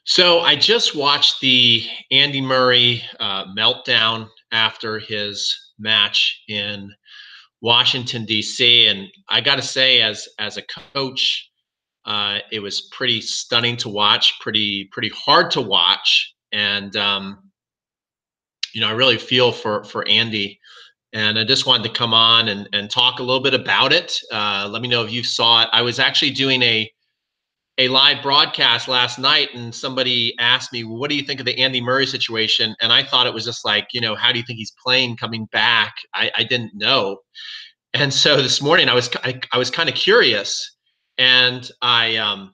So I just watched the Andy Murray meltdown after his match in Washington D.C. And I got to say, as a coach, it was pretty stunning to watch, pretty hard to watch, and I really feel for Andy. And I just wanted to come on and talk a little bit about it. Let me know if you saw it. I was actually doing a live broadcast last night, and somebody asked me, well, what do you think of the Andy Murray situation? And I thought it was just like, how do you think he's playing coming back? I didn't know. And so this morning I was kind of curious, and I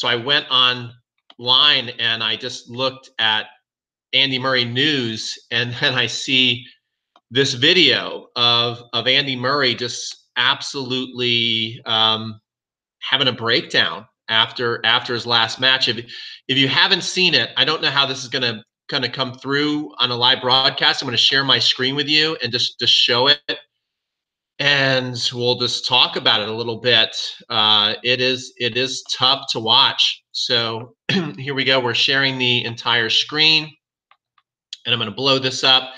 went online and I just looked at Andy Murray news, and then I see this video of Andy Murray just absolutely having a breakdown after his last match. If you haven't seen it, I don't know how this is gonna come through on a live broadcast. I'm gonna share my screen with you and just show it, and we'll just talk about it a little bit. It is tough to watch. So here we go. We're sharing the entire screen, and I'm gonna blow this up.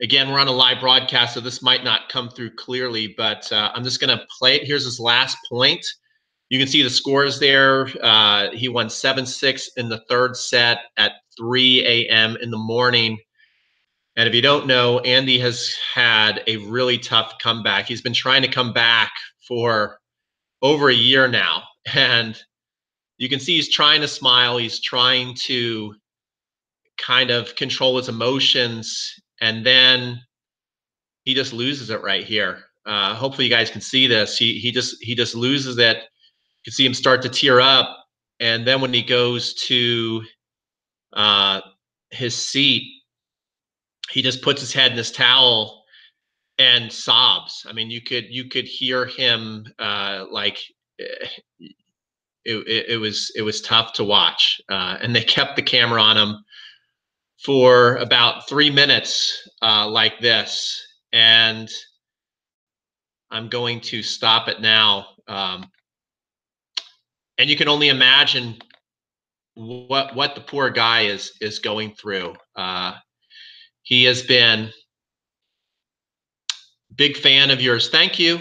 Again, we're on a live broadcast, so this might not come through clearly, but I'm just gonna play it. Here's his last point. You can see the scores there. He won 7-6 in the third set at 3 a.m. in the morning. And if you don't know, Andy has had a really tough comeback. He's been trying to come back for over a year now. And you can see he's trying to smile. He's trying to kind of control his emotions. And then he just loses it right here. Hopefully you guys can see this. He just loses it. You can see him start to tear up, and then when he goes to his seat, he just puts his head in his towel and sobs. I mean, you could hear him like it was tough to watch, and they kept the camera on him for about 3 minutes like this, and I'm going to stop it now. And you can only imagine what the poor guy is going through. He has been big fan of yours. Thank you.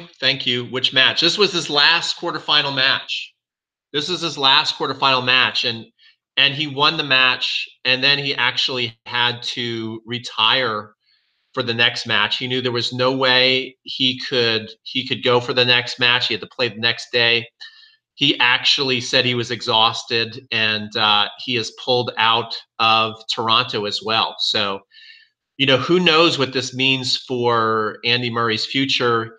Which match? This was his last quarterfinal match. This is his last quarterfinal match, and he won the match, and then he actually had to retire for the next match. He knew there was no way he could go for the next match. He had to play the next day. He actually said he was exhausted, and he has pulled out of Toronto as well. So, who knows what this means for Andy Murray's future.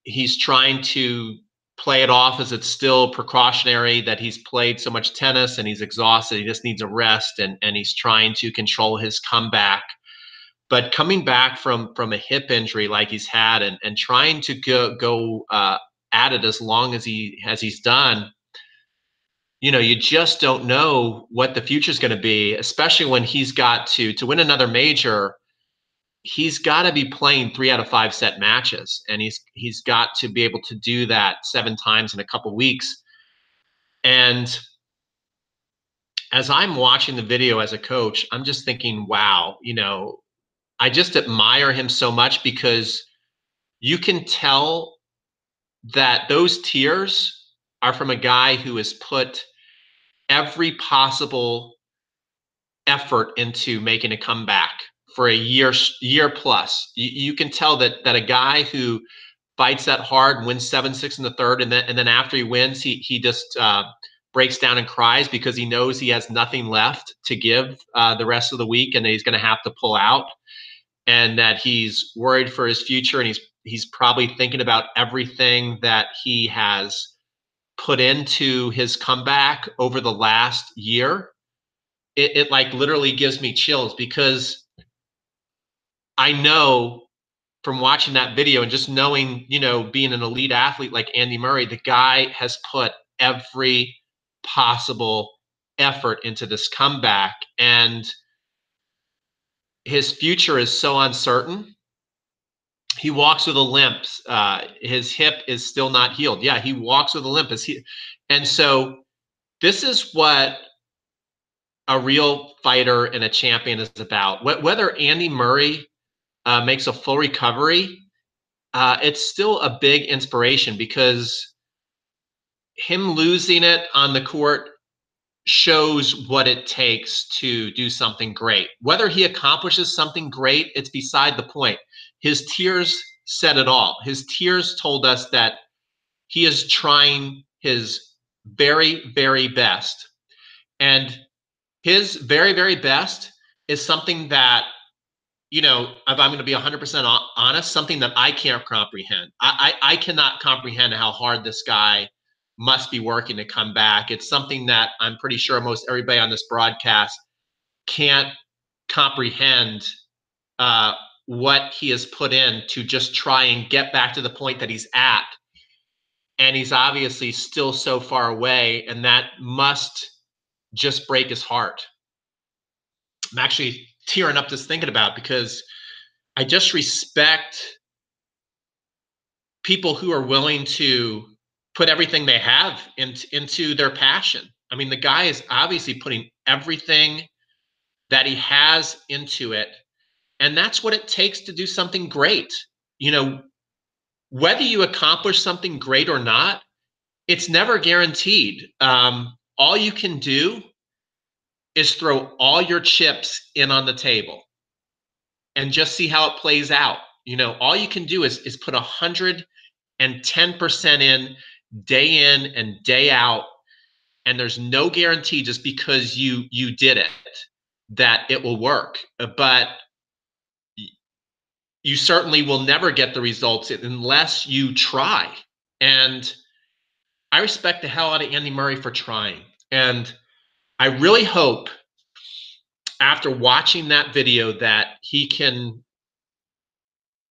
He's trying to play it off as it's still precautionary, that he's played so much tennis and he's exhausted. He just needs a rest, and he's trying to control his comeback. But coming back from a hip injury like he's had, and trying to go at it as long as he's done, you just don't know what the future is going to be, especially when he's got to win another major. He's got to be playing 3 out of 5 set matches, and he's got to be able to do that 7 times in a couple weeks. And as I'm watching the video as a coach, I'm just thinking, wow, I just admire him so much, because you can tell that those tears are from a guy who has put every possible effort into making a comeback for a year plus. You can tell that a guy who fights that hard and wins 7-6 in the third, and then after he wins, he just breaks down and cries, because he knows he has nothing left to give the rest of the week, and that he's going to have to pull out, and that he's worried for his future, and he's probably thinking about everything that he has put into his comeback over the last year. It like literally gives me chills, because I know from watching that video and just knowing, being an elite athlete like Andy Murray, the guy has put every possible effort into this comeback, and his future is so uncertain. He walks with a limp. His hip is still not healed. Yeah, he walks with a limp. And so this is what a real fighter and a champion is about. Whether Andy Murray makes a full recovery, it's still a big inspiration because him losing it on the court shows what it takes to do something great. Whether he accomplishes something great, it's beside the point. His tears said it all. His tears told us that he is trying his very, very best. And his very, very best is something that, if I'm going to be 100% honest, something that I can't comprehend. I cannot comprehend how hard this guy must be working to come back. It's something that I'm pretty sure most everybody on this broadcast can't comprehend what he has put in to just try and get back to the point that he's at. And he's obviously still so far away, and that must just break his heart. I'm actually tearing up just thinking about it because I just respect people who are willing to put everything they have into their passion. I mean, the guy is obviously putting everything that he has into it. And that's what it takes to do something great. Whether you accomplish something great or not, it's never guaranteed. All you can do is throw all your chips in on the table and just see how it plays out. All you can do is put 110% in and day out, and there's no guarantee just because you did it that it will work. But you certainly will never get the results unless you try. And I respect the hell out of Andy Murray for trying. And I really hope after watching that video that he can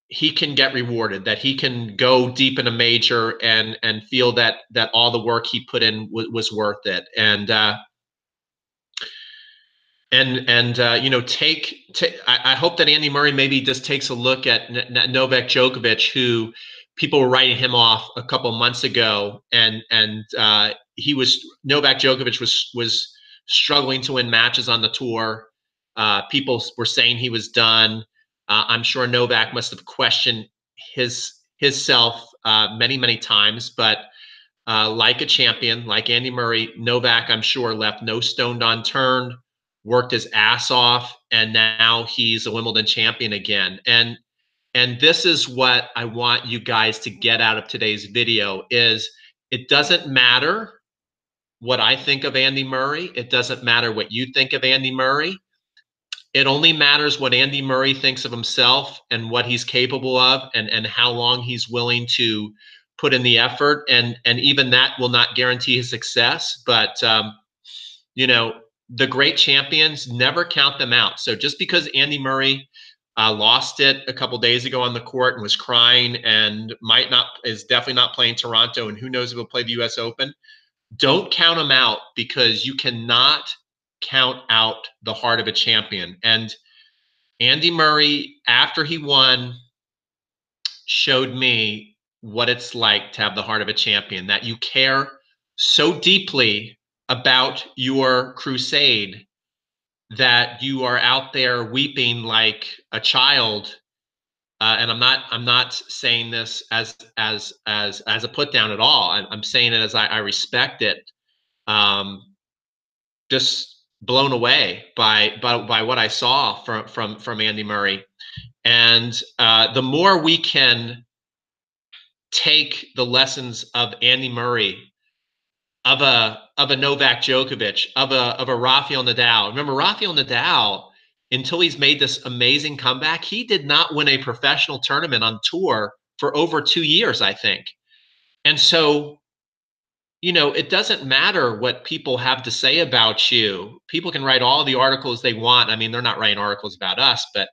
get rewarded, that he can go deep in a major and feel that all the work he put in was worth it. And I hope that Andy Murray maybe just takes a look at Novak Djokovic, who people were writing him off a couple months ago, and Novak Djokovic was struggling to win matches on the tour. People were saying he was done. I'm sure Novak must have questioned his self many times, but like a champion, like Andy Murray, Novak, I'm sure, left no stone unturned, worked his ass off, and now he's a Wimbledon champion again. And this is what I want you guys to get out of today's video is it doesn't matter what I think of Andy Murray. It doesn't matter what you think of Andy Murray. It only matters what Andy Murray thinks of himself and what he's capable of and how long he's willing to put in the effort. And even that will not guarantee his success. But, the great champions, never count them out. So just because Andy Murray lost it a couple days ago on the court and was crying and is definitely not playing Toronto, and who knows if he'll play the US Open, don't count him out because you cannot count out the heart of a champion. And Andy Murray, after he won, showed me what it's like to have the heart of a champion, that you care so deeply about your crusade that you are out there weeping like a child. And I'm not saying this as a put down at all. I'm saying it as I respect it. Just blown away by what I saw from Andy Murray. And the more we can take the lessons of Andy Murray, of a Novak Djokovic, of a Rafael Nadal. Remember, Rafael Nadal, until he's made this amazing comeback, he did not win a professional tournament on tour for over 2 years, I think. And so, it doesn't matter what people have to say about you. People can write all the articles they want. I mean, they're not writing articles about us, but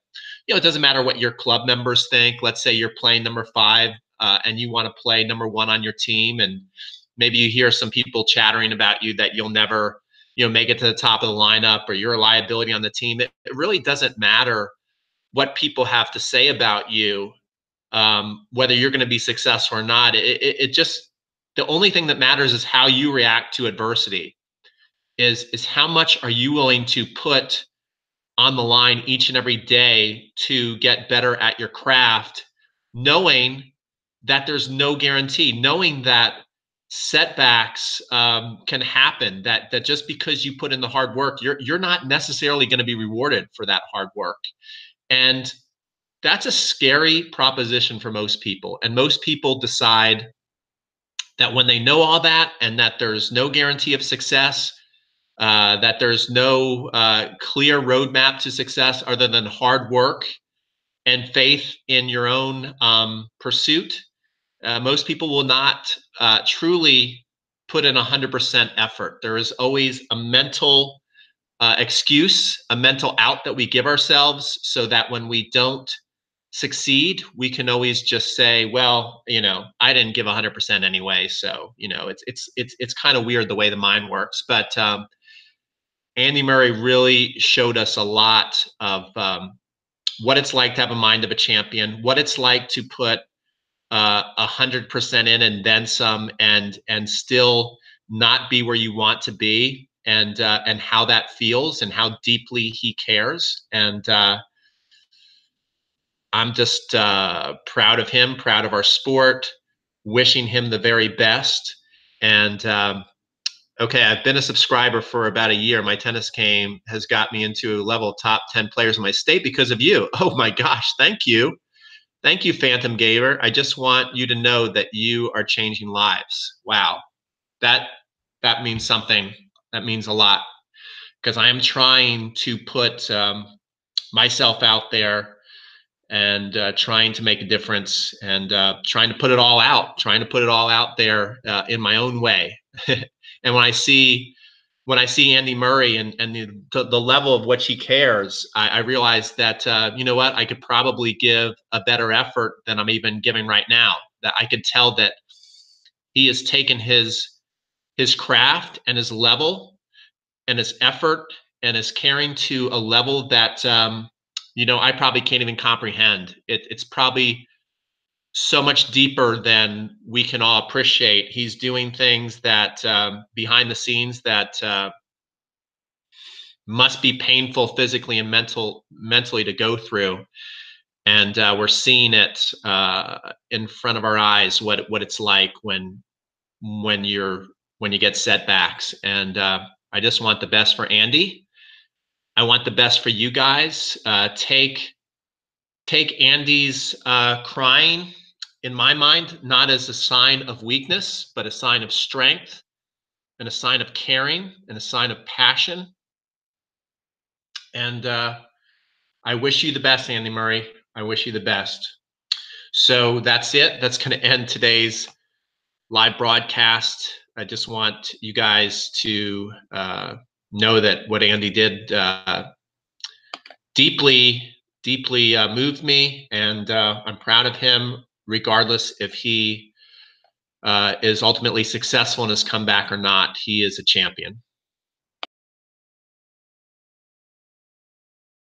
it doesn't matter what your club members think. Let's say you're playing number 5 and you want to play number 1 on your team, and maybe you hear some people chattering about you that you'll never, make it to the top of the lineup, or you're a liability on the team. It really doesn't matter what people have to say about you, whether you're going to be successful or not. It just, the only thing that matters is how you react to adversity. is how much are you willing to put on the line each and every day to get better at your craft, knowing that there's no guarantee, knowing that setbacks can happen, that just because you put in the hard work, you're not necessarily going to be rewarded for that hard work. And that's a scary proposition for most people. And most people decide that when they know all that and that there's no guarantee of success, that there's no clear roadmap to success other than hard work and faith in your own pursuit, most people will not truly put in 100% effort. There is always a mental excuse, a mental out that we give ourselves so that when we don't succeed, we can always just say, well, I didn't give 100% anyway. So, it's kind of weird the way the mind works. But Andy Murray really showed us a lot of what it's like to have a mind of a champion, what it's like to put 100% in and then some, and still not be where you want to be, and how that feels and how deeply he cares. And I'm just proud of him, proud of our sport, wishing him the very best. And okay, I've been a subscriber for about a year. My tennis game has got me into a level of top 10 players in my state because of you. Oh my gosh, thank you. Thank you, Phantom Gamer. I just want you to know that you are changing lives. Wow. That means something. That means a lot, because I am trying to put myself out there and trying to make a difference, and trying to put it all out there in my own way. And when I see Andy Murray and the level of which he cares, I realize that you know what, I could probably give a better effort than I'm even giving right now. That I could tell that he has taken his craft and his level and his effort and his caring to a level that I probably can't even comprehend. It's probably so much deeper than we can all appreciate. He's doing things that behind the scenes that must be painful physically and mentally to go through. And we're seeing it in front of our eyes, what it's like when you get setbacks. And I just want the best for Andy. I want the best for you guys. Take Andy's crying, in my mind, not as a sign of weakness, but a sign of strength and a sign of caring and a sign of passion. And I wish you the best, Andy Murray. I wish you the best. So that's it. That's going to end today's live broadcast. I just want you guys to know that what Andy did deeply moved me, and I'm proud of him, regardless if he is ultimately successful in his comeback or not. He is a champion.